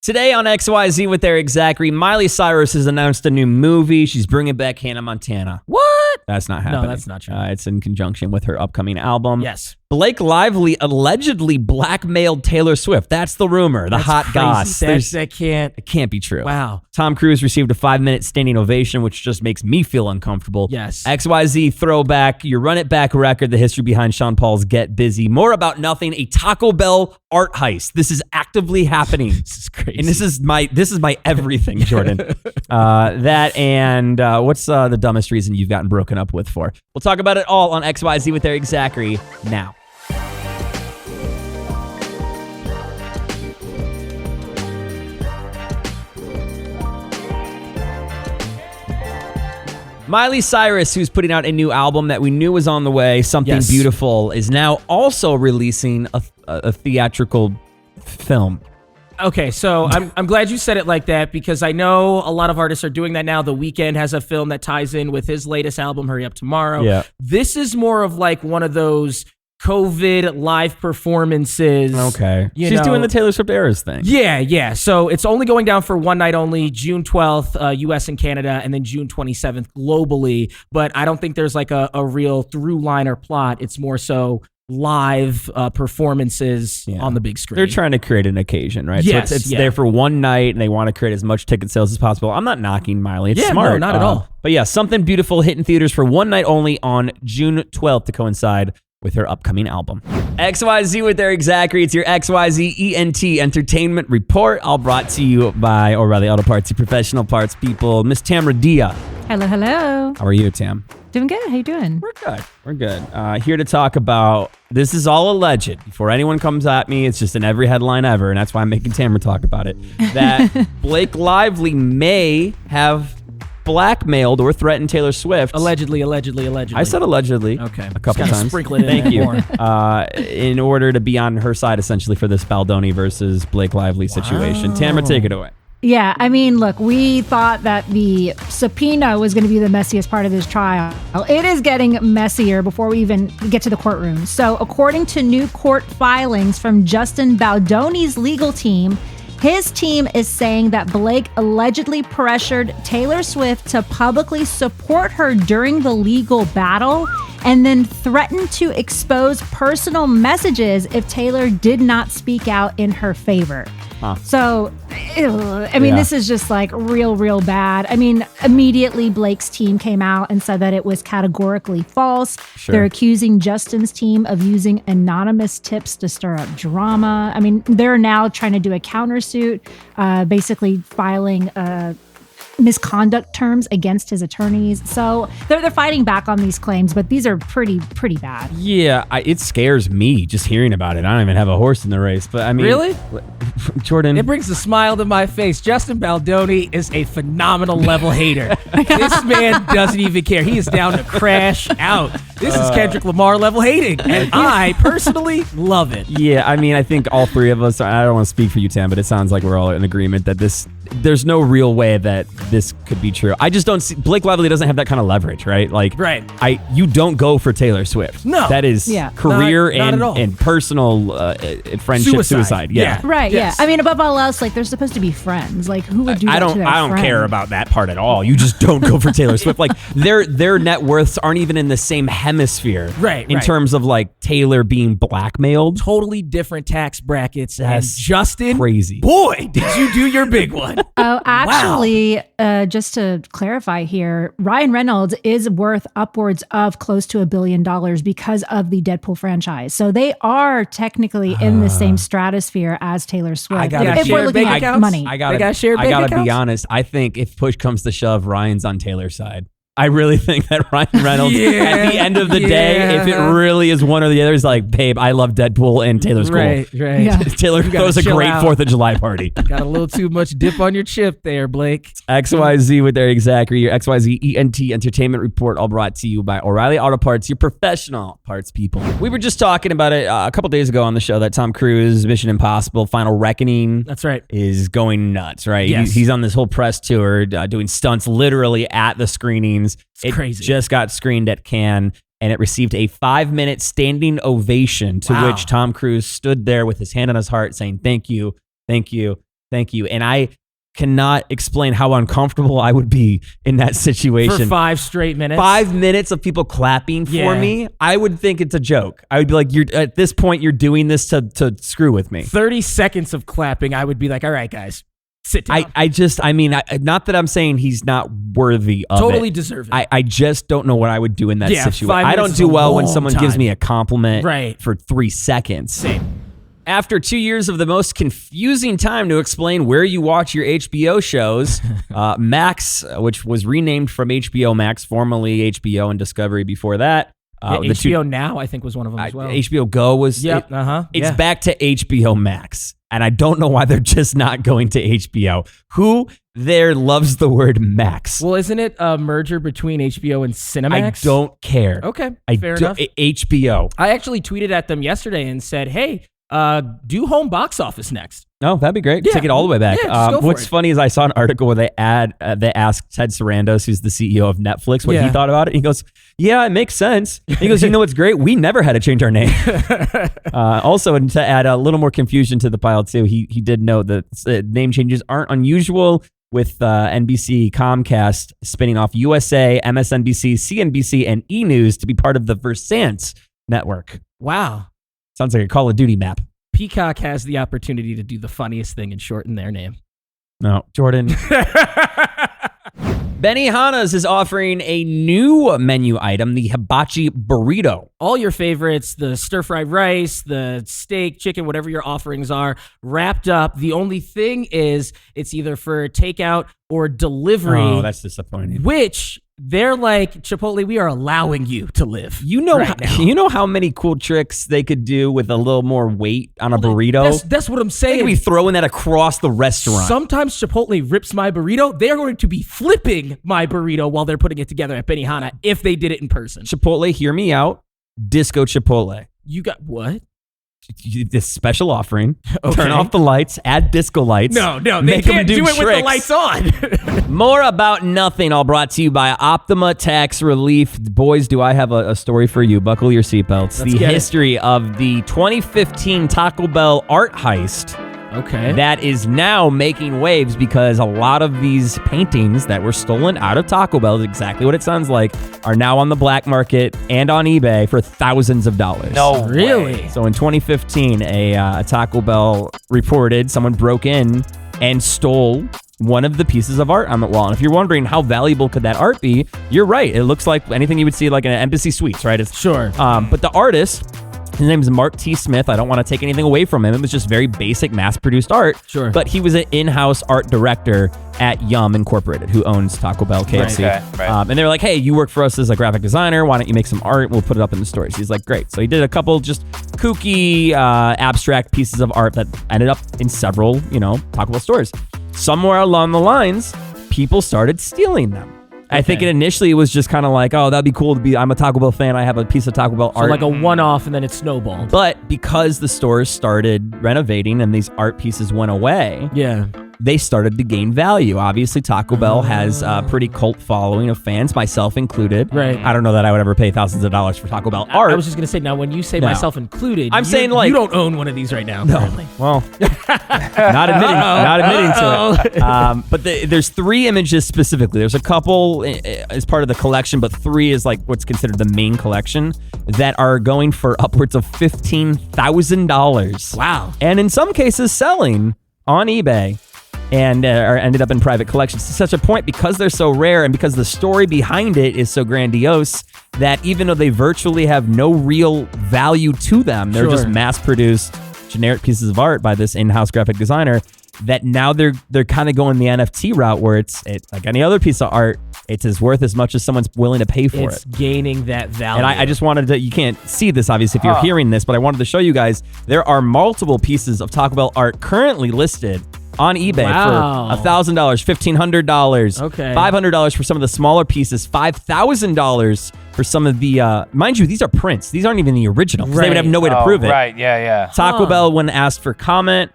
Today on XYZ with Erik Zachary, Miley Cyrus has announced a new movie. She's bringing back Hannah Montana. What? That's not happening. No, that's not true. It's in conjunction with her upcoming album. Yes. Blake Lively allegedly blackmailed Taylor Swift. That's the rumor. The hot goss. That can't. It can't be true. Wow. Tom Cruise received a 5-minute standing ovation, which just makes me feel uncomfortable. Yes. XYZ throwback, your Run It Back record, the history behind Sean Paul's Get Busy. More about nothing, a Taco Bell art heist. This is actively happening. This is crazy. And this is my everything, Jordan. That and what's the dumbest reason you've gotten broken up with for? We'll talk about it all on XYZ with Erik Zachary now. Miley Cyrus, who's putting out a new album that we knew was on the way, Something Beautiful, is now also releasing a theatrical film. Okay, so I'm glad you said it like that because I know a lot of artists are doing that now. The Weeknd has a film that ties in with his latest album, Hurry Up Tomorrow. Yeah. This is more of like one of those COVID live performances. Okay. She's doing the Taylor Swift Eras thing. Yeah. So it's only going down for one night only, June 12th, US and Canada, and then June 27th globally. But I don't think there's like a real through line or plot. It's more so live performances on the big screen. They're trying to create an occasion, right? Yes, so it's there for one night, and they want to create as much ticket sales as possible. I'm not knocking Miley. It's smart. No, not at all. But yeah, Something Beautiful hitting theaters for one night only on June 12th to coincide with her upcoming album. XYZ with Erik Zachary. It's your XYZ ENT Entertainment Report, all brought to you by O'Reilly Auto Parts, your professional parts people. Miss Tamra Dia. Hello. How are you, Tam? Doing good. How you doing? We're good. Here to talk about, this is all alleged. Before anyone comes at me, it's just in every headline ever, and that's why I'm making Tamra talk about it, that Blake Lively may have blackmailed or threatened Taylor Swift. Allegedly. I said allegedly. Okay. A couple times. Sprinkle it in. Thank you. More. In order to be on her side, essentially, for this Baldoni versus Blake Lively situation. Tamra, take it away. Yeah, I mean, look, we thought that the subpoena was going to be the messiest part of this trial. It is getting messier before we even get to the courtroom. So according to new court filings from Justin Baldoni's legal team, his team is saying that Blake allegedly pressured Taylor Swift to publicly support her during the legal battle and then threatened to expose personal messages if Taylor did not speak out in her favor. So, this is just like real bad. I mean, immediately Blake's team came out and said that it was categorically false. Sure. They're accusing Justin's team of using anonymous tips to stir up drama. I mean, they're now trying to do a countersuit, basically filing misconduct terms against his attorneys. So they're fighting back on these claims, but these are pretty bad. Yeah, it scares me just hearing about it. I don't even have a horse in the race, but I mean... Really? Jordan... It brings a smile to my face. Justin Baldoni is a phenomenal level hater. This man doesn't even care. He is down to crash out. This is Kendrick Lamar level hating, and I personally love it. Yeah, I mean, I think all three of us, I don't want to speak for you, Tam, but it sounds like we're all in agreement that there's no real way that this could be true. I just don't see, Blake Lively doesn't have that kind of leverage, right? Like, you don't go for Taylor Swift. No. That is career not at all. and personal friendship suicide. Yeah. Right, yes. Yeah. I mean, above all else, like, they're supposed to be friends. Like, who would do that to their I don't friend? care about that part at all. You just don't go for Taylor Swift. Like, their net worths aren't even in the same hemisphere. In terms of, like, Taylor being blackmailed. Totally different tax brackets. That's and Justin, crazy. Boy, did you do your big one. Oh, actually, just to clarify here, Ryan Reynolds is worth upwards of close to $1 billion because of the Deadpool franchise. So they are technically in the same stratosphere as Taylor Swift. If we're looking at money. I gotta be honest. I think if push comes to shove, Ryan's on Taylor's side. I really think that Ryan Reynolds, at the end of the day, if it really is one or the other, is like, babe, I love Deadpool and Taylor's cool. Right. Yeah. Taylor throws a great 4th of July party. Got a little too much dip on your chip there, Blake. XYZ with Erik Zachary, your XYZ ENT Entertainment Report, all brought to you by O'Reilly Auto Parts, your professional parts people. We were just talking about it a couple days ago on the show that Tom Cruise, Mission Impossible, Final Reckoning. That's right. Is going nuts, right? Yes. He's on this whole press tour, doing stunts literally at the screenings. It's crazy. Just got screened at Cannes, and it received a 5-minute standing ovation to which Tom Cruise stood there with his hand on his heart saying, thank you, Thank you. And I cannot explain how uncomfortable I would be in that situation. For 5 straight minutes. 5 minutes of people clapping for me, I would think it's a joke. I would be like, "You're at this point, you're doing this to screw with me." 30 seconds of clapping, I would be like, all right, guys, sit down. I mean, not that I'm saying he's not worthy of Totally it. deserving. I just don't know what I would do in that situation. 5 I don't minutes do is a well when long someone gives time. me a compliment Right. for 3 seconds. Same. After 2 years of the most confusing time to explain where you watch your HBO shows, Max, which was renamed from HBO Max, formerly HBO and Discovery before that. HBO Now, I think, was one of them as well. HBO Go was. Yep. It's back to HBO Max. And I don't know why they're just not going to HBO. Who there loves the word Max? Well, isn't it a merger between HBO and Cinemax? I don't care. Okay, fair don't- enough. HBO. I actually tweeted at them yesterday and said, hey, do home box office next. Oh, that'd be great. Yeah. Take it all the way back. Yeah, just go for What's it. funny is I saw an article where they asked Ted Sarandos, who's the CEO of Netflix, what he thought about it. He goes, "Yeah, it makes sense." He goes, "You know what's great? We never had to change our name." Also, and to add a little more confusion to the pile too, he did note that name changes aren't unusual, with NBC, Comcast spinning off USA, MSNBC, CNBC, and E! News to be part of the Versant network. Wow. Sounds like a Call of Duty map. Peacock has the opportunity to do the funniest thing and shorten their name. No, Jordan. Benihana's is offering a new menu item, the hibachi burrito. All your favorites, the stir-fried rice, the steak, chicken, whatever your offerings are, wrapped up. The only thing is it's either for takeout or delivery. Oh, that's disappointing. Which they're like, Chipotle, we are allowing you to live. You know, right now. you know how many cool tricks they could do with a little more weight on a burrito? That's what I'm They saying. could be throwing that across the restaurant. Sometimes Chipotle rips my burrito. They're going to be flipping my burrito while they're putting it together at Benihana if they did it in person. Chipotle, hear me out. Disco Chipotle. You got what? This special offering. Okay. Turn off the lights. Add disco lights. No, they make 'em can't do it with the tricks. lights on. More about nothing. All brought to you by Optima Tax Relief. Boys, do I have a story for you. Buckle your seatbelts. Let's The get it. history of the 2015 Taco Bell art heist. Okay. That is now making waves because a lot of these paintings that were stolen out of Taco Bell, is exactly what it sounds like, are now on the black market and on eBay for thousands of dollars. No Really? way. So in 2015, a Taco Bell reported someone broke in and stole one of the pieces of art on the wall. And if you're wondering how valuable could that art be, you're right. It looks like anything you would see like in an Embassy Suites, right? It's, Sure. But the artist, his name is Mark T. Smith. I don't want to take anything away from him. It was just very basic, mass-produced art. Sure. But he was an in-house art director at Yum Incorporated, who owns Taco Bell, KFC. Right. And they were like, hey, you work for us as a graphic designer. Why don't you make some art? We'll put it up in the stores. He's like, great. So he did a couple just kooky, abstract pieces of art that ended up in several, Taco Bell stores. Somewhere along the lines, people started stealing them. I think it initially was just kind of like, oh, that'd be cool to be, I'm a Taco Bell fan. I have a piece of Taco Bell So art. like a one-off and then it snowballed. But because the stores started renovating and these art pieces went away, Yeah. they started to gain value. Obviously, Taco Bell has a pretty cult following of fans, myself included. Right. I don't know that I would ever pay thousands of dollars for Taco Bell art. I was just going to say, now when you say No. myself included, I'm saying, like- you don't own one of these right now. No. Apparently. Well, not admitting to it. But there's 3 images specifically. There's a couple as part of the collection, but 3 is like what's considered the main collection that are going for upwards of $15,000. Wow. And in some cases selling on eBay and are ended up in private collections to such a point because they're so rare and because the story behind it is so grandiose that even though they virtually have no real value to them, they're just mass-produced generic pieces of art by this in-house graphic designer, that now they're kind of going the NFT route where it's like any other piece of art, it's worth as much as someone's willing to pay for It's it. gaining that value. And I just wanted to, you can't see this obviously if you're hearing this, but I wanted to show you guys there are multiple pieces of Taco Bell art currently listed on eBay Wow. for $1,000, $1,500, Okay. $500 for some of the smaller pieces, $5,000 for some of the, mind you, these are prints. These aren't even the original. They would have no way to prove it. Right, yeah. Taco Bell, when asked for comment,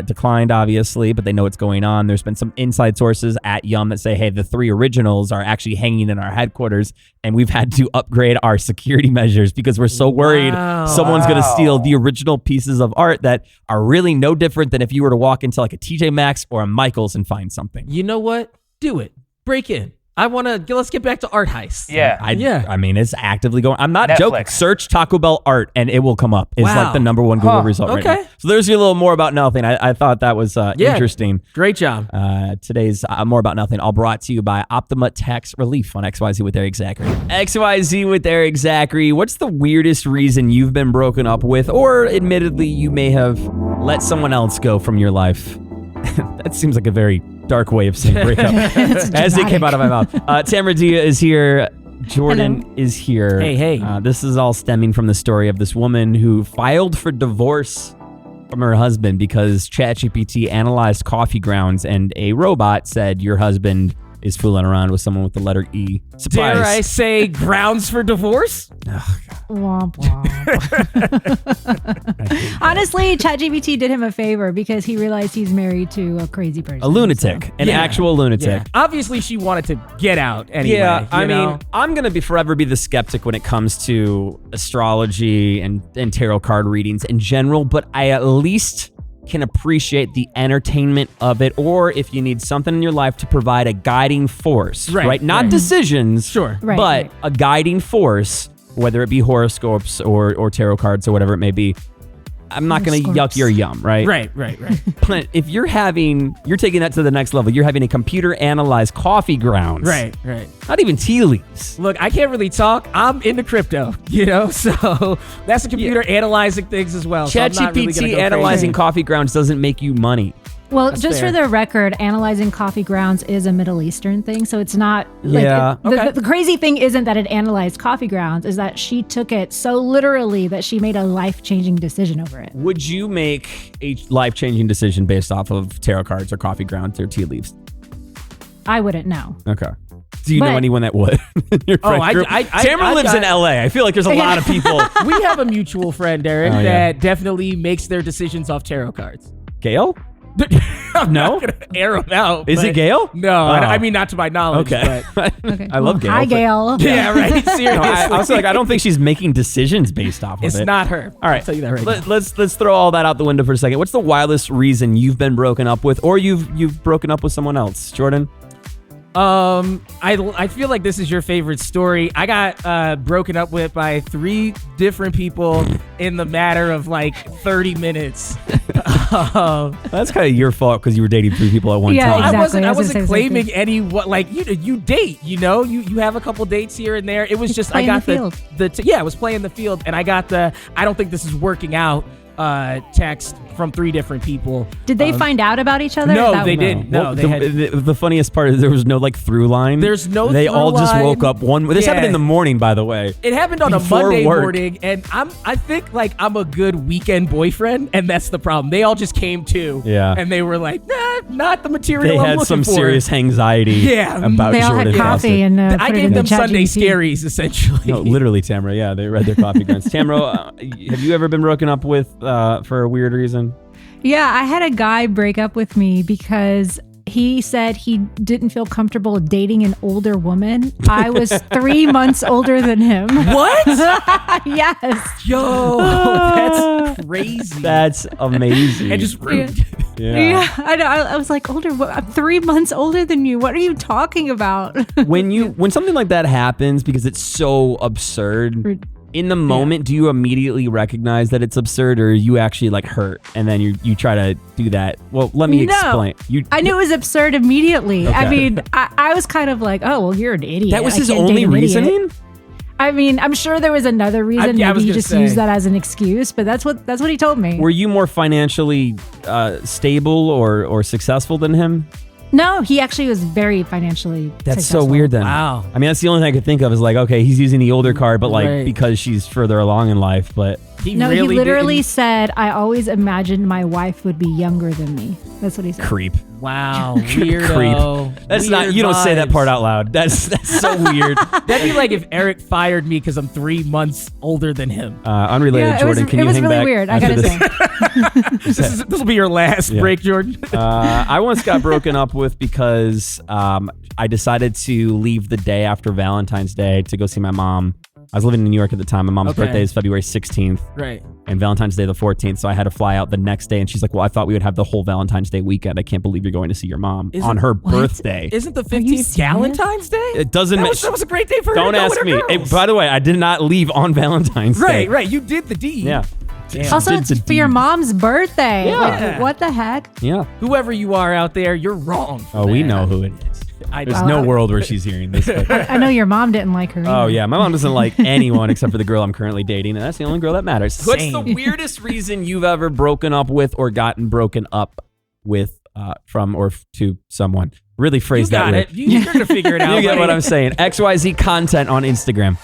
declined, obviously, but they know what's going on. There's been some inside sources at Yum that say, hey, the 3 originals are actually hanging in our headquarters, and we've had to upgrade our security measures because we're so worried someone's going to steal the original pieces of art that are really no different than if you were to walk into like a TJ Maxx or a Michael's and find something. You know what? Do it. Break in. Let's get back to art heist. Yeah. I mean, it's actively going. I'm not Netflix. joking. Search Taco Bell art and it will come up. It's like the #1 Google result right now. So there's your little more about nothing. I thought that was interesting. Great job. Today's more about nothing, all brought to you by Optima Tax Relief on XYZ with Erik Zachary. XYZ with Erik Zachary. What's the weirdest reason you've been broken up with, or admittedly you may have let someone else go from your life? That seems like a very dark way of saying breakup. As it came out of my mouth. Tamara Dia is here. Jordan is here. Hey. This is all stemming from the story of this woman who filed for divorce from her husband because ChatGPT analyzed coffee grounds and a robot said your husband is fooling around with someone with the letter E. Surprise. Dare I say grounds for divorce? Womp womp. Honestly, ChatGPT did him a favor because he realized he's married to a crazy person. A lunatic. An actual lunatic. Yeah. Obviously, she wanted to get out anyway. Yeah, I mean, mean, I'm going to forever be the skeptic when it comes to astrology and tarot card readings in general, but I at least can appreciate the entertainment of it, or if you need something in your life to provide a guiding force, right? Not decisions, sure, but a guiding force, whether it be horoscopes or tarot cards or whatever it may be. I'm not going to yuck your yum, right? Right. But if you're taking that to the next level, you're having a computer analyze coffee grounds. Right. Not even tea leaves. Look, I can't really talk. I'm into crypto, so that's a computer analyzing things as well. ChatGPT analyzing coffee grounds doesn't make you money. Well, just for the record, analyzing coffee grounds is a Middle Eastern thing, so it's not like the crazy thing isn't that it analyzed coffee grounds, is that she took it so literally that she made a life-changing decision over it. Would you make a life-changing decision based off of tarot cards or coffee grounds or tea leaves? I wouldn't know. Okay. Do you know anyone that would? Tamara lives in LA. I feel like there's a lot of people. We have a mutual friend, Eric, that definitely makes their decisions off tarot cards. Gail? I'm not gonna air him out. Is it Gail? No, I mean not to my knowledge. Okay. I love Gail. Hi, Gail. Yeah, right. Seriously. I was like, I don't think she's making decisions based off of it. It's not her. All right. I'll tell you that right now. Let's throw all that out the window for a second. What's the wildest reason you've been broken up with, or you've broken up with someone else, Jordan? I feel like this is your favorite story. I got broken up with by 3 different people in the matter of like 30 minutes. That's kind of your fault because you were dating 3 people at one time. Exactly. I wasn't claiming any. Like you date. You have a couple dates here and there. It was just I got I was playing the field and I got I don't think this is working out. Text from 3 different people. Did they find out about each other? No, they didn't. No, the funniest part is there was no like through line. There's no. They all just woke up one. This happened in the morning, by the way. It happened on a Monday morning, and I think like I'm a good weekend boyfriend, and that's the problem. They all just came to, and they were like, nah, not the material. They had some serious anxiety. About they all Jordan had coffee and I gave them Sunday scaries essentially. No, literally, Tamara. Yeah, they read their coffee grounds. Tamara, have you ever been broken up with for a weird reason? Yeah, I had a guy break up with me because he said he didn't feel comfortable dating an older woman. I was 3 months older than him. What? Yes. Yo, that's crazy. That's amazing. And just rude. Yeah, I know. I was like, I'm 3 months older than you. What are you talking about? When something like that happens because it's so absurd, in the moment, do you immediately recognize that it's absurd, or you actually like hurt and then you try to do that? Well, let me explain. I knew it was absurd immediately. Okay. I mean, I was kind of like, oh, well, you're an idiot. That was his only reasoning? I mean, I'm sure there was another reason. Maybe he just used that as an excuse, but that's what he told me. Were you more financially stable or successful than him? No, he actually was very financially That's successful. so weird then. Wow. I mean, that's the only thing I could think of is like, okay, he's using the older card, but like Right. because she's further along in life. But He No, really he literally didn't- said, I always imagined my wife would be younger than me. That's what he said. creep. Wow, weirdo. That's not. Weird You don't say that vibes. part out loud. That's so weird. That'd be like if Eric fired me because I'm 3 months older than him. Unrelated, Yeah, Jordan. Can it you was hang really back weird. I after gotta this? say. This will be your last Yeah. break, Jordan. I once got broken up with because I decided to leave the day after Valentine's Day to go see my mom. I was living in New York at the time. My mom's Okay. birthday is February 16th Right. and Valentine's Day the 14th. So I had to fly out the next day. And she's like, well, I thought we would have the whole Valentine's Day weekend. I can't believe you're going to see your mom on her birthday. Isn't the you 15th serious? Valentine's Day? It doesn't That make was, that was a great day for her Don't to go ask with her me. girls. By the way, I did not leave on Valentine's Day. Right. You did the deed. Yeah. Damn. Also, Did it's the for your deed. mom's birthday. Yeah. Like, what the heck? Yeah. Whoever you are out there, you're wrong. for Oh, we that. know who it is. I There's know. no world where she's hearing this. But, I know your mom didn't like her. oh, either. yeah. My mom doesn't like anyone except for the girl I'm currently dating, and that's the only girl that matters. What's the Same. weirdest reason you've ever broken up with or gotten broken up with from or to someone? Really You phrase that got weird. it. You're going to figure it out. You get buddy. what I'm saying. XYZ content on Instagram.